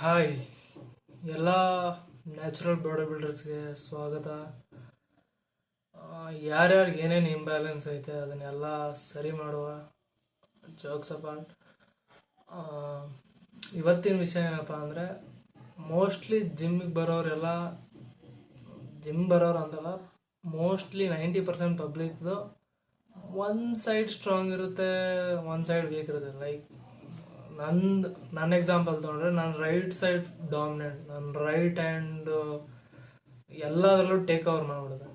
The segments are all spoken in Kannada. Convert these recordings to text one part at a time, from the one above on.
ಹಾಯ್ ಎಲ್ಲ ನ್ಯಾಚುರಲ್ ಬಾಡಿ ಬಿಲ್ಡರ್ಸ್ಗೆ ಸ್ವಾಗತ. ಯಾರ್ಯಾರಿಗೆ ಏನೇನು ಇಂಬ್ಯಾಲೆನ್ಸ್ ಐತೆ ಅದನ್ನೆಲ್ಲ ಸರಿ ಮಾಡುವ ಜೋಕ್ಸ್ ಅಪಾರ್ಟ್. ಇವತ್ತಿನ ವಿಷಯ ಏನಪ್ಪ ಅಂದರೆ, ಮೋಸ್ಟ್ಲಿ ಜಿಮ್ಮಿಗೆ ಬರೋರು ಅಂತಲ್ಲ, ಮೋಸ್ಟ್ಲಿ 90% ಪಬ್ಲಿಕ್ದು ಒನ್ ಸೈಡ್ ಸ್ಟ್ರಾಂಗ್ ಇರುತ್ತೆ, ಒನ್ ಸೈಡ್ ವೀಕ್ ಇರುತ್ತೆ. ಲೈಕ್ ನನ್ನ ಎಕ್ಸಾಂಪಲ್ ತೊಗೊಂಡ್ರೆ, ನಾನು ರೈಟ್ ಸೈಡ್ ಡಾಮಿನೆಂಟ್, ನನ್ನ ರೈಟ್ ಹ್ಯಾಂಡ್ ಎಲ್ಲದರಲ್ಲೂ ಟೇಕ್ ಓವರ್ ಮಾಡಿಬಿಡುತ್ತೆ.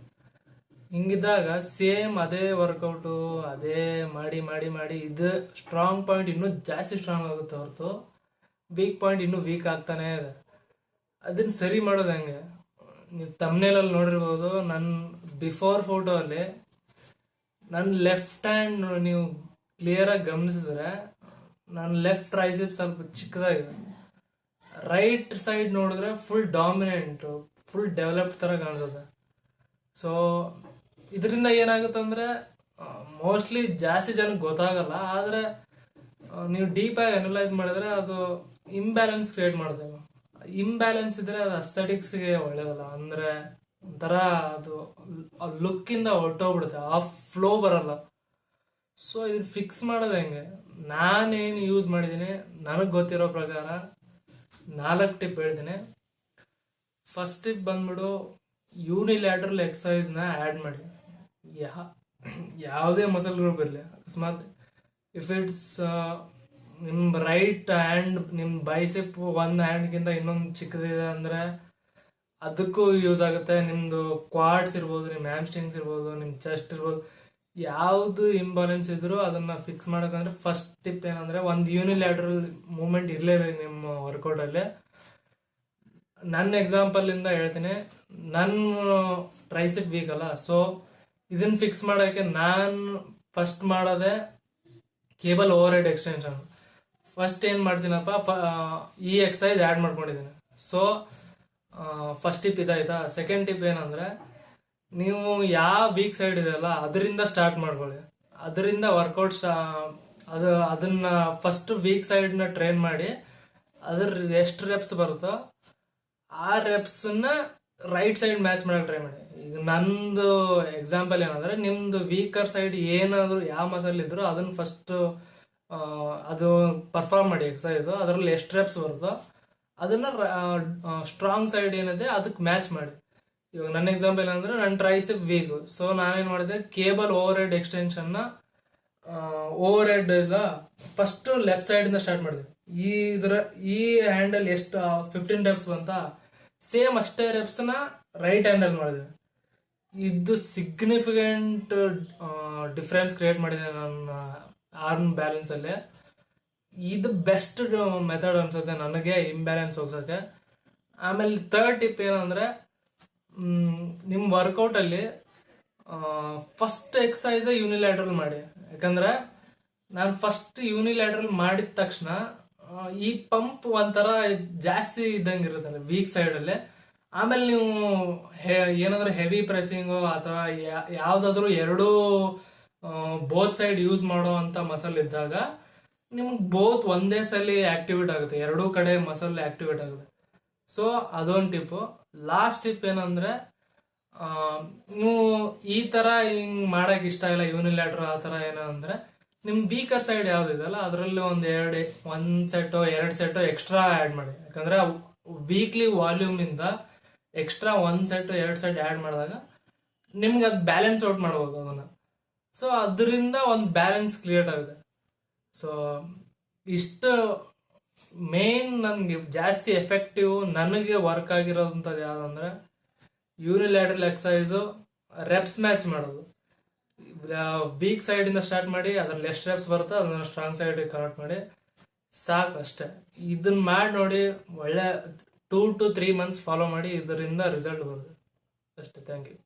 ಹಿಂಗಿದ್ದಾಗ ಸೇಮ್ ಅದೇ ವರ್ಕೌಟು ಅದೇ ಮಾಡಿ ಮಾಡಿ ಮಾಡಿ ಇದು ಸ್ಟ್ರಾಂಗ್ ಪಾಯಿಂಟ್ ಇನ್ನೂ ಜಾಸ್ತಿ ಸ್ಟ್ರಾಂಗ್ ಆಗುತ್ತೆ ಹೊರತು ವೀಕ್ ಪಾಯಿಂಟ್ ಇನ್ನೂ ವೀಕ್ ಆಗ್ತಾನೇ ಇದೆ. ಅದನ್ನ ಸರಿ ಮಾಡೋದು ಹೆಂಗೆ? ನೀವು ತಮ್ನೇಲಲ್ಲಿ ನೋಡಿರ್ಬೋದು, ನನ್ನ ಬಿಫೋರ್ ಫೋಟೋ ಅಲ್ಲಿ ನನ್ನ ಲೆಫ್ಟ್ ಹ್ಯಾಂಡ್ ನೀವು ಕ್ಲಿಯರಾಗಿ ಗಮನಿಸಿದ್ರೆ ನನ್ನ ಲೆಫ್ಟ್ ಟ್ರೈಸೆಪ್ ಸ್ವಲ್ಪ ಚಿಕ್ಕದಾಗಿದೆ. ರೈಟ್ ಸೈಡ್ ನೋಡಿದ್ರೆ ಫುಲ್ ಡಾಮಿನೆಂಟು, ಫುಲ್ ಡೆವಲಪ್ಡ್ ಥರ ಕಾಣಿಸುತ್ತೆ. ಸೊ ಇದರಿಂದ ಏನಾಗುತ್ತೆ ಅಂದರೆ, ಮೋಸ್ಟ್ಲಿ ಜಾಸ್ತಿ ಜನಕ್ಕೆ ಗೊತ್ತಾಗಲ್ಲ, ಆದರೆ ನೀವು ಡೀಪಾಗಿ ಅನಲೈಸ್ ಮಾಡಿದ್ರೆ ಅದು ಇಂಬ್ಯಾಲೆನ್ಸ್ ಕ್ರಿಯೇಟ್ ಮಾಡ್ತೇವೆ. ಇಂಬ್ಯಾಲೆನ್ಸ್ ಇದ್ರೆ ಅದು ಅಸ್ಥೆಟಿಕ್ಸ್ಗೆ ಒಳ್ಳೇದಲ್ಲ. ಅಂದರೆ ಒಂಥರ ಅದು ಲುಕ್ಕಿಂದ ಹೊಟ್ಟೋಗ್ಬಿಡುತ್ತೆ, ಆ ಫ್ಲೋ ಬರಲ್ಲ. ಸೊ ಇದನ್ನ ಫಿಕ್ಸ್ ಮಾಡೋದು ಹೆಂಗೆ? ನಾನೇನು ಯೂಸ್ ಮಾಡಿದ್ದೀನಿ, ನನಗೆ ಗೊತ್ತಿರೋ ಪ್ರಕಾರ 4 ಟಿಪ್ ಹೇಳ್ತೀನಿ. ಫಸ್ಟ್ ಟಿಪ್ ಬಂದ್ಬಿಡು, ಯೂನಿಲ್ಯಾಟ್ರಲ್ ಎಕ್ಸಸೈಸ್ನ ಆ್ಯಡ್ ಮಾಡಿ. ಯಾವುದೇ ಮಸಲ್ ಗ್ರೂಪ್ ಇರಲಿ, ಅಕಸ್ಮಾತ್ ಇಫ್ ಇಟ್ಸ್ ನಿಮ್ಮ ರೈಟ್ ಹ್ಯಾಂಡ್, ನಿಮ್ಮ ಬೈಸೆಪ್ ಒಂದು ಹ್ಯಾಂಡ್ಗಿಂತ ಇನ್ನೊಂದು ಚಿಕ್ಕದಿದೆ ಅಂದರೆ ಅದಕ್ಕೂ ಯೂಸ್ ಆಗುತ್ತೆ. ನಿಮ್ಮದು ಕ್ವಾಡ್ಸ್ ಇರ್ಬೋದು, ನಿಮ್ಮ ಹ್ಯಾಮ್ಸ್ಟ್ರಿಂಗ್ಸ್ ಇರ್ಬೋದು, ನಿಮ್ಮ ಚೆಸ್ಟ್ ಇರ್ಬೋದು, ಯಾವುದು ಇಂಬ್ಯಾಲೆನ್ಸ್ ಇದ್ರೂ ಅದನ್ನ ಫಿಕ್ಸ್ ಮಾಡೋಕಂದ್ರೆ ಫಸ್ಟ್ ಟಿಪ್ ಏನಂದ್ರೆ, ಒಂದು ಯೂನಿಲ್ಯಾಟ್ರಲ್ ಮೂವ್ಮೆಂಟ್ ಇರಲೇಬೇಕು ನಿಮ್ಮ ವರ್ಕೌಟಲ್ಲಿ. ನನ್ನ ಎಕ್ಸಾಂಪಲ್ ಇಂದ ಹೇಳ್ತೀನಿ. ನನ್ನ ಟ್ರೈಸೆಪ್ ವೀಕ್ ಅಲ್ಲ, ಸೊ ಇದನ್ನ ಫಿಕ್ಸ್ ಮಾಡೋಕ್ಕೆ ನಾನು ಫಸ್ಟ್ ಮಾಡೋದೆ cable overhead extension. First ಏನು ಮಾಡ್ತೀನಪ್ಪ, ಈ ಎಕ್ಸಸೈಸ್ ಆ್ಯಡ್ ಮಾಡ್ಕೊಂಡಿದ್ದೀನಿ. ಸೊ ಫಸ್ಟ್ ಟಿಪ್ ಇದಾಯ್ತಾ. ಸೆಕೆಂಡ್ ಟಿಪ್ ಏನಂದ್ರೆ, ನೀವು ಯಾವ ವೀಕ್ ಸೈಡ್ ಇದೆಯಲ್ಲ ಅದರಿಂದ ಸ್ಟಾರ್ಟ್ ಮಾಡ್ಕೊಳ್ಳಿ. ಅದರಿಂದ ವರ್ಕೌಟ್ ಅದನ್ನ ಫಸ್ಟ್ ವೀಕ್ ಸೈಡ್ನ ಟ್ರೈನ್ ಮಾಡಿ, ಅದ್ರ ಎಷ್ಟು ರೆಪ್ಸ್ ಬರುತ್ತೋ ಆ ರೆಪ್ಸನ್ನ ರೈಟ್ ಸೈಡ್ ಮ್ಯಾಚ್ ಮಾಡಕ್ಕೆ ಟ್ರೈ ಮಾಡಿ. ಈಗ ನಂದು ಎಕ್ಸಾಂಪಲ್ ಏನಂದ್ರೆ, ನಿಮ್ದು ವೀಕರ್ ಸೈಡ್ ಏನಾದರೂ ಯಾವ ಮಸಲ್ ಇದ್ರು ಅದನ್ನ ಫಸ್ಟ್ ಅದು ಪರ್ಫಾರ್ಮ್ ಮಾಡಿ ಎಕ್ಸಸೈಸು. ಅದರಲ್ಲಿ ಎಷ್ಟು ರೆಪ್ಸ್ ಬರುತ್ತೋ ಅದನ್ನ ಸ್ಟ್ರಾಂಗ್ ಸೈಡ್ ಏನಿದೆ ಅದಕ್ಕೆ ಮ್ಯಾಚ್ ಮಾಡಿ. ಇವಾಗ ನನ್ನ ಎಕ್ಸಾಂಪಲ್ ಏನಂದ್ರೆ, ನನ್ನ ಟ್ರೈಸೆಪ್ ವೀಕ್, ಸೊ ನಾನೇನು ಮಾಡಿದೆ, ಕೇಬಲ್ ಓವರ್ ಹೆಡ್ ಎಕ್ಸ್ಟೆನ್ಷನ್ನ ಓವರ್ ಹೆಡ್ ಫಸ್ಟ್ ಲೆಫ್ಟ್ ಸೈಡಿಂದ ಸ್ಟಾರ್ಟ್ ಮಾಡಿದೆ. ಈ ಹ್ಯಾಂಡಲ್ ಎಷ್ಟು 15 ರೆಪ್ಸ್ ಬಂತ, ಸೇಮ್ ಅಷ್ಟೇ ರೆಪ್ಸ್ನ ರೈಟ್ ಹ್ಯಾಂಡಲ್ ಮಾಡಿದೆ. ಇದು ಸಿಗ್ನಿಫಿಕೆಂಟ್ ಡಿಫ್ರೆನ್ಸ್ ಕ್ರಿಯೇಟ್ ಮಾಡಿದೆ ನನ್ನ ಆರ್ಮ್ ಬ್ಯಾಲೆನ್ಸ್ ಅಲ್ಲಿ. ಇದು ಬೆಸ್ಟ್ ಮೆಥಡ್ ಅನ್ಸುತ್ತೆ ನನಗೆ ಇಂಬ್ಯಾಲೆನ್ಸ್ ಹೋಗ್ಸೋಕ್ಕೆ. ಆಮೇಲೆ ಥರ್ಡ್ ಟಿಪ್ ಏನಂದ್ರೆ, ನಿಮ್ಮ ವರ್ಕೌಟಲ್ಲಿ ಫಸ್ಟ್ ಎಕ್ಸಸೈಸ್ ಯೂನಿಲ್ಯಾಟ್ರಲ್ ಮಾಡಿ. ಯಾಕಂದ್ರೆ ನಾನು ಫಸ್ಟ್ ಯೂನಿಲ್ಯಾಟ್ರಲ್ ಮಾಡಿದ ತಕ್ಷಣ ಈ ಪಂಪ್ ಒಂಥರ ಜಾಸ್ತಿ ಇದ್ದಂಗೆ ಇರುತ್ತಲ್ಲ ವೀಕ್ ಸೈಡಲ್ಲಿ. ಆಮೇಲೆ ನೀವು ಏನಾದರೂ ಹೆವಿ ಪ್ರೆಸ್ಸಿಂಗು ಅಥವಾ ಯಾವುದಾದ್ರೂ ಎರಡೂ ಬೋತ್ ಸೈಡ್ ಯೂಸ್ ಮಾಡೋ ಅಂತ ಮಸಲ್ ಇದ್ದಾಗ ನಿಮ್ಗೆ ಬೋತ್ ಒಂದೇ ಸಲ ಆಕ್ಟಿವೇಟ್ ಆಗುತ್ತೆ, ಎರಡೂ ಕಡೆ ಮಸಲ್ ಆಕ್ಟಿವೇಟ್ ಆಗುತ್ತೆ. ಸೊ ಅದೊಂದು ಟಿಪ್ಪು. ಲಾಸ್ಟ್ ಟಿಪ್ ಏನಂದ್ರೆ, ನೀವು ಈ ತರ ಹಿಂಗ್ ಮಾಡಕ್ ಇಷ್ಟ ಇಲ್ಲ ಯೂನಿಲ್ಯಾಟ್ರಲ್ ಆ ತರ ಏನಂದ್ರೆ, ನಿಮ್ ವೀಕರ್ ಸೈಡ್ ಯಾವ್ದಿದೆಯಲ್ಲ ಅದರಲ್ಲಿ ಒಂದ್ ಸೆಟ್ಟೋ 2 ಸೆಟ್ಟೋ ಎಕ್ಸ್ಟ್ರಾ ಆ್ಯಡ್ ಮಾಡಿ. ಯಾಕಂದ್ರೆ ವೀಕ್ಲಿ ವಾಲ್ಯೂಮ್ ಇಂದ ಎಕ್ಸ್ಟ್ರಾ 1 ಸೆಟ್ 2 ಸೆಟ್ ಆ್ಯಡ್ ಮಾಡಿದಾಗ ನಿಮ್ಗೆ ಅದು ಬ್ಯಾಲೆನ್ಸ್ ಔಟ್ ಮಾಡ್ಬೋದು ಅದನ್ನ. ಸೊ ಅದರಿಂದ ಒಂದು ಬ್ಯಾಲೆನ್ಸ್ ಕ್ರಿಯೇಟ್ ಆಗುತ್ತೆ. ಸೊ ಇಷ್ಟು ಮೇನ್ ನನಗೆ ಜಾಸ್ತಿ ಎಫೆಕ್ಟಿವ್ ನನಗೆ ವರ್ಕ್ ಆಗಿರೋದಂಥದ್ದು ಯಾವುದಂದ್ರೆ, ಯೂನಿಲ್ಯಾಟ್ರಲ್ ಎಕ್ಸಸೈಸು ರೆಪ್ಸ್ ಮ್ಯಾಚ್ ಮಾಡೋದು. ವೀಕ್ ಸೈಡಿಂದ ಸ್ಟಾರ್ಟ್ ಮಾಡಿ ಅದ್ರಲ್ಲಿ ಎಷ್ಟು ರೆಪ್ಸ್ ಬರುತ್ತೋ ಅದನ್ನ ಸ್ಟ್ರಾಂಗ್ ಸೈಡಿಗೆ ಕನ್ವರ್ಟ್ ಮಾಡಿ ಸಾಕು, ಅಷ್ಟೇ. ಇದನ್ನ ಮಾಡಿ ನೋಡಿ, ಒಳ್ಳೆ 2 to 3 months ಫಾಲೋ ಮಾಡಿ, ಇದರಿಂದ ರಿಸಲ್ಟ್ ಬರುತ್ತೆ ಅಷ್ಟೇ. Thank you.